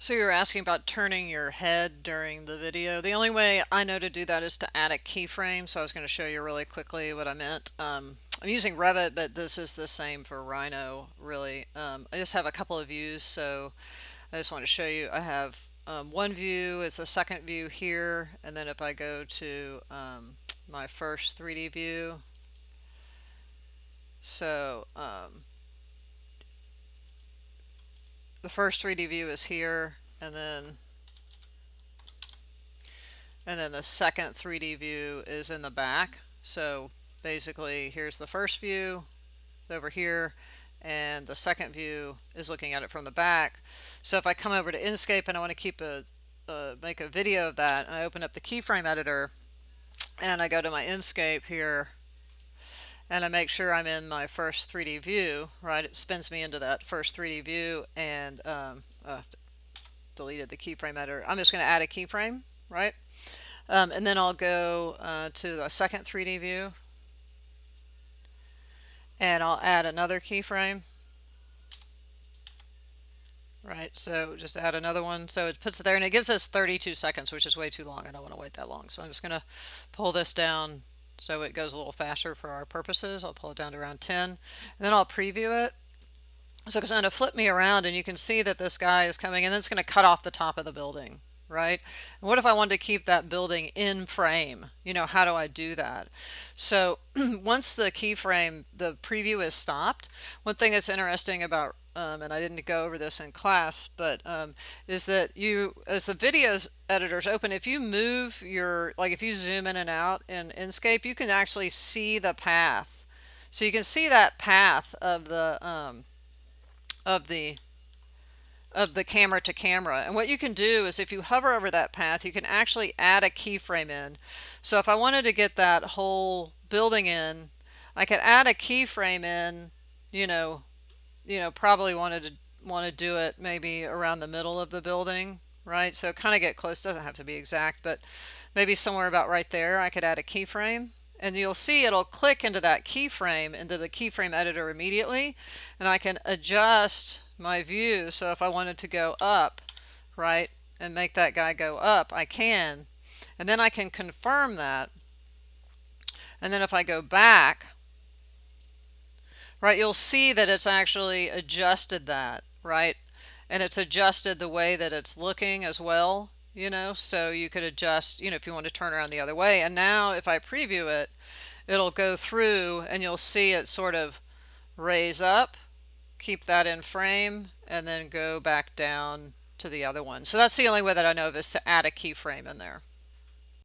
So you were asking about turning your head during the video. The only way I know to do that is to add a keyframe. So I was going to show you really quickly what I meant. I'm using Revit, but this is the same for Rhino, really. I just have a couple of views, so I just want to show you. I have one view, it's a second view here, and then if I go to my first 3D view, so the first 3D view is here, and then the second 3D view is in the back. So basically, here's the first view over here, and the second view is looking at it from the back. So if I come over to Enscape and I want to make a video of that, and I open up the keyframe editor and I go to my Enscape here and I make sure I'm in my first 3D view, right? It spins me into that first 3D view, and deleted the keyframe editor. I'm just going to add a keyframe, right? And then I'll go to the second 3D view and I'll add another keyframe. Right, so just add another one. So it puts it there and it gives us 32 seconds, which is way too long. I don't want to wait that long. So I'm just going to pull this down so it goes a little faster for our purposes. I'll pull it down to around 10 and then I'll preview it. So it's going to flip me around and you can see that this guy is coming and then it's going to cut off the top of the building, right? And what if I wanted to keep that building in frame? How do I do that? So once the keyframe, the preview is stopped, one thing that's interesting about and I didn't go over this in class, but is that as the videos editors open, if you move if you zoom in and out in Enscape, you can actually see the path. So you can see that path of of the the camera to camera. And what you can do is if you hover over that path, you can actually add a keyframe in. So if I wanted to get that whole building in, I could add a keyframe in, probably want to do it maybe around the middle of the building, right? So kind of get close, doesn't have to be exact, but maybe somewhere about right there I could add a keyframe. And you'll see it'll click into that keyframe, into the keyframe editor immediately, and I can adjust my view. So if I wanted to go up, right, and make that guy go up, I can. And then I can confirm that. And then if I go back, right, you'll see that it's actually adjusted that, right? And it's adjusted the way that it's looking as well, so you could adjust, if you want to turn around the other way. And now if I preview it, it'll go through and you'll see it sort of raise up, keep that in frame, and then go back down to the other one. So that's the only way that I know of, is to add a keyframe in there.